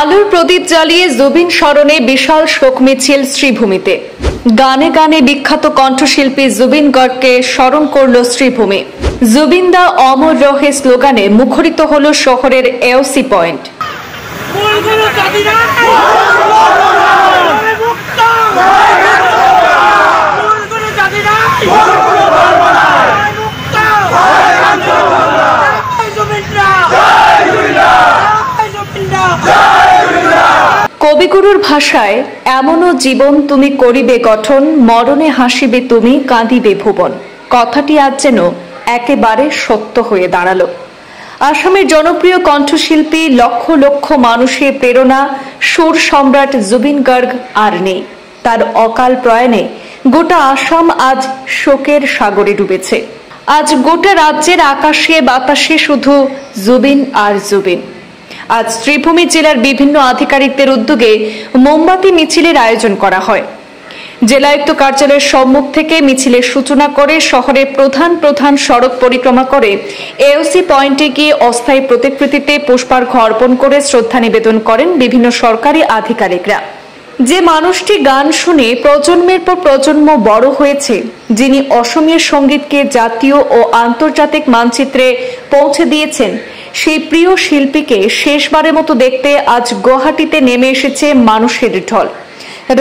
আলোর প্রদীপ জ্বালিয়ে জুবিন স্মরণে বিশাল শোক মিছিল শ্রীভূমিতে। গানে গানে বিখ্যাত কণ্ঠশিল্পী জুবিন গার্গকে স্মরণ করল শ্রীভূমি। জুবিন দা অমর রহে স্লোগানে মুখরিত হল শহরের এওসি পয়েন্ট। কবিগুরুর ভাষায়, এমনও জীবন তুমি করিবে গঠন, মরণে হাসিবে তুমি, কাঁদিবে ভুবন। কথাটি আজ যেন একেবারে সত্য হয়ে দাঁড়ালো। আসামের জনপ্রিয় কণ্ঠশিল্পী, লক্ষ লক্ষ মানুষের প্রেরণা, সুর সম্রাট জুবিন গার্গ আর নেই। তার অকাল প্রয়াণে গোটা আসাম আজ শোকের সাগরে ডুবেছে। আজ গোটা রাজ্যের আকাশে বাতাসে শুধু জুবিন আর জুবিন। আজ শ্রীভূমি জেলার বিভিন্ন আধিকারিকদের উদ্যোগে মোমবাতি মিছিলের আয়োজন করা হয়। জেলায়ুক্ত কার্যালয়ের সম্মুখ থেকে মিছিলের সূচনা করে শহরের প্রধান প্রধান সড়ক পরিক্রমা করে এওসি পয়েন্টে গিয়ে অস্থায়ী প্রতিকৃতিতে পুষ্পার্ঘ্য অর্পণ করে শ্রদ্ধা নিবেদন করেন বিভিন্ন সরকারি আধিকারিকরা। যে মানুষটি গান শুনে প্রজন্মের পর প্রজন্ম বড় হয়েছে, যিনি অসমীয়া সঙ্গীতকে জাতীয় ও আন্তর্জাতিক মানচিত্রে পৌঁছে দিয়েছেন, সেই প্রিয় শিল্পীকে শেষবারের মতো দেখতে আজ গুয়াহাটিতে নেমে এসেছে মানুষের ঢল।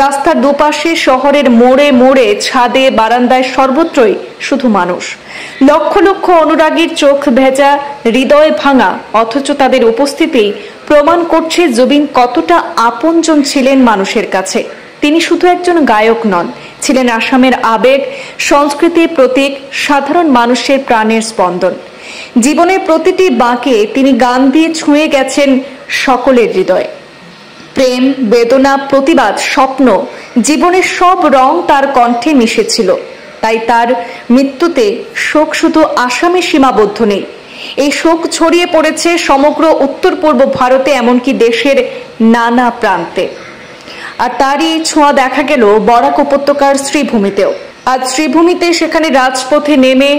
রাস্তার দুপাশে, শহরের মোড়ে মোড়ে, ছাদে, বারান্দায়, সর্বত্রই শুধু মানুষ। লক্ষ লক্ষ অনুরাগীর চোখ ভেজা, হৃদয় ভাঙা, অথচ তাদের উপস্থিতি প্রমাণ করছে জুবিন কতটা আপনজন ছিলেন মানুষের কাছে। তিনি শুধু একজন গায়ক নন, ছিলেন আসামের আবেগ, সংস্কৃতির প্রতীক, সাধারণ মানুষের প্রাণের স্পন্দন। জীবনের প্রতিটি বাঁকে তিনি গান দিয়ে ছুঁয়ে গেছেন সকলের হৃদয়। প্রেম, বেদনা, প্রতিবাদ, স্বপ্ন, জীবনের সব রং তার কণ্ঠে মিশেছিল। তাই তার মৃত্যুতে শোক শুধু আসামে সীমাবদ্ধ নেই, এই শোক ছড়িয়ে পড়েছে সমগ্র উত্তর পূর্ব ভারতে, এমনকি দেশের নানা প্রান্তে। আর তারই ছোঁয়া দেখা গেল বরাক উপত্যকার শ্রীভূমিতেও। আজ শ্রীভূমিতে সেখানে রাজপথে নেমে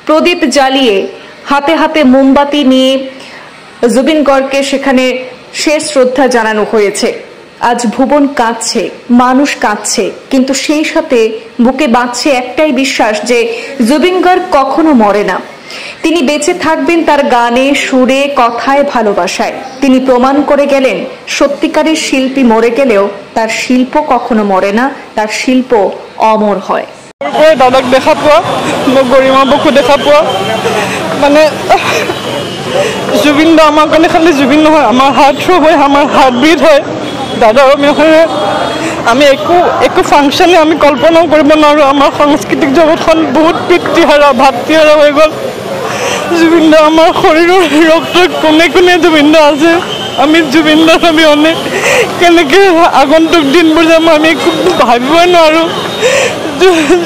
প্রদীপ জ্বালিয়ে হাতে হাতে মোমবাতি নিয়ে জুবিন গার্গকে সেখানে শেষ শ্রদ্ধা জানানো হয়েছে। আজ ভুবন কাঁদছে, মানুষ কাঁদছে, কিন্তু সেই সাথে বুকে বাঁধছে একটাই বিশ্বাস যে জুবিন গার্গ কখনো মরে না। তিনি বেঁচে থাকবেন তার গানে, সুরে, কথায়, ভালোবাসায়। তিনি প্রমাণ করে গেলেন সত্যিকারের শিল্পী মরে গেলেও তার শিল্প কখনো মরে না, তার শিল্প অমর হয়। দাদাক দেখা পোৱা, মোক গৰিমা বকু দেখা পোৱা, মানে জুবিন দা আমাৰ কাৰণে খালি জুবিন নহয়, আমাৰ হাৰ্ট থ্ৰ' হয়, আমাৰ হাৰ্ট বিট হয়। দাদাৰ অবিহনে আমি একো ফাংচনে আমি কল্পনাও কৰিব নোৱাৰোঁ। আমাৰ সাংস্কৃতিক জগতখন বহুত পিতৃহাৰা, ভাতৃহাৰা হৈ গ'ল। জুবিন দা আমাৰ শৰীৰৰ ৰক্তত কোনে কোনে জুবিন দা আছে। আমি জুবিন দাৰ অবিহনে কেনেকৈ আগন্তুক দিনবোৰ যাম আমি একো ভাবিবই নোৱাৰোঁ।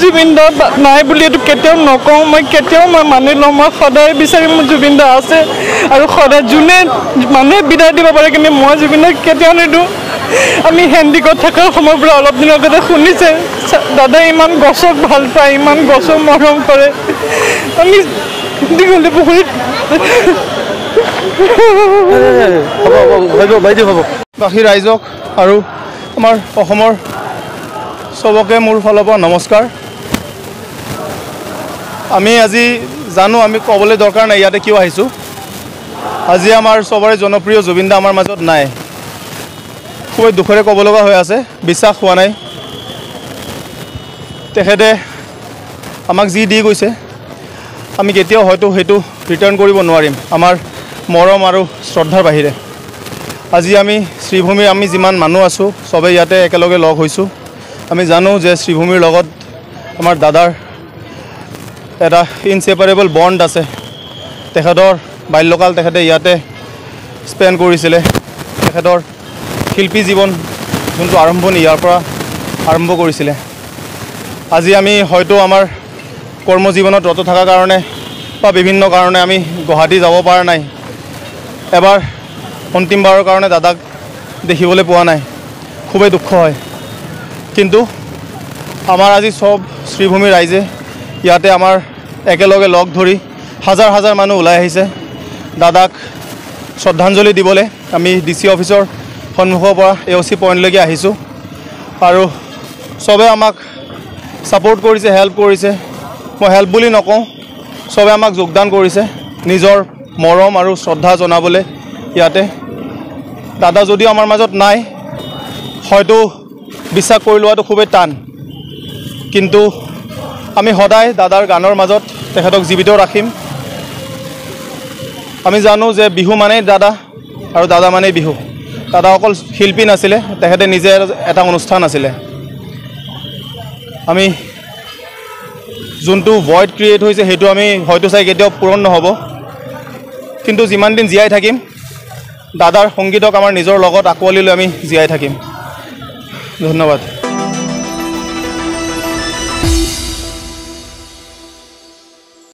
জুবিন দা নাই বুলি এইটো কেতিয়াও নকওঁ, মই মানি লওঁ। মই সদায় বিচাৰিম মোৰ জুবিন দা আছে, আৰু সদায় যোনে মানুহে বিদায় দিব পাৰে, কিন্তু মই জুবিন দাক কেতিয়াও নিদিওঁ। আমি হেণ্ডিকত থকাৰ সময়ৰ পৰা অলপ দিনৰ আগতে শুনিছে, দাদাই ইমান গছক ভাল পায়, ইমান গছক মৰম কৰে। আমি দীঘলী পুখুৰীত বাকী ৰাইজক আৰু আমাৰ অসমৰ চবকে মোৰ ফালৰ পৰা নমস্কাৰ। আমি আজি জানো, আমি ক'বলৈ দৰকাৰ নাই ইয়াতে কিয় আহিছোঁ। আজি আমাৰ চবৰে জনপ্ৰিয় জুবিন দা আমাৰ মাজত নাই। খুবেই দুখেৰে ক'ব লগা হৈ আছে, বিশ্বাস হোৱা নাই। তেখেতে আমাক যি দি গৈছে আমি কেতিয়াও হয়তো সেইটো ৰিটাৰ্ণ কৰিব নোৱাৰিম, আমাৰ মৰম আৰু শ্ৰদ্ধাৰ বাহিৰে। আজি আমি শ্ৰীভূমিৰ আমি যিমান মানুহ আছোঁ চবেই ইয়াতে একেলগে লগ হৈছোঁ। আমি জানো যে শ্ৰীভূমিৰ লগত আমাৰ দাদাৰ এটা ইনছেপাৰেবল বণ্ড আছে। তেখেতৰ বাল্যকাল তেখেতে ইয়াতে স্পেণ্ড কৰিছিলে। তেখেতৰ শিল্পী জীৱন যোনটো আৰম্ভণি ইয়াৰ পৰা আৰম্ভ কৰিছিলে। আজি আমি হয়তো আমাৰ কৰ্মজীৱনত ৰত থকাৰ কাৰণে বা বিভিন্ন কাৰণে আমি গুৱাহাটী যাব পৰা নাই, এবাৰ অন্তিমবাৰৰ কাৰণে দাদাক দেখিবলৈ পোৱা নাই। খুবেই দুখ হয়। কিন্তু আমাৰ আজি সব শ্ৰীভূমি ৰাইজে ইয়াতে আমাৰ একেলগে লগ ধৰি হাজাৰ হাজাৰ মানুহ ওলাই আহিছে দাদাক শ্ৰদ্ধাঞ্জলি দিবলৈ। আমি ডিসি অফিসৰ সন্মুখৰ পৰা AOC পইণ্টলৈকে আহিছোঁ আৰু চবে আমাক ছাপোৰ্ট কৰিছে, হেল্প কৰিছে। মই হেল্প বুলি নকওঁ, চবে আমাক যোগদান কৰিছে নিজৰ মৰম আৰু শ্ৰদ্ধা জনাবলৈ ইয়াতে। দাদা যদিও আমাৰ মাজত নাই, হয়তো বিশ্বাস কৰি লোৱাটো খুবেই টান, কিন্তু আমি সদায় দাদাৰ গানৰ মাজত তেখেতক জীৱিত ৰাখিম। আমি জানো যে বিহু মানেই দাদা আৰু দাদা মানেই বিহু। দাদা অকল শিল্পী নাছিলে, তেখেতে নিজে এটা অনুষ্ঠান আছিলে। আমি যোনটো ভইড ক্ৰিয়েট হৈছে সেইটো আমি হয়তো চাই কেতিয়াও পূৰণ নহ'ব, কিন্তু যিমান দিন জীয়াই থাকিম দাদাৰ সংগীতক আমাৰ নিজৰ লগত আঁকোৱালি লৈ আমি জীয়াই থাকিম। ধন্যবাদ।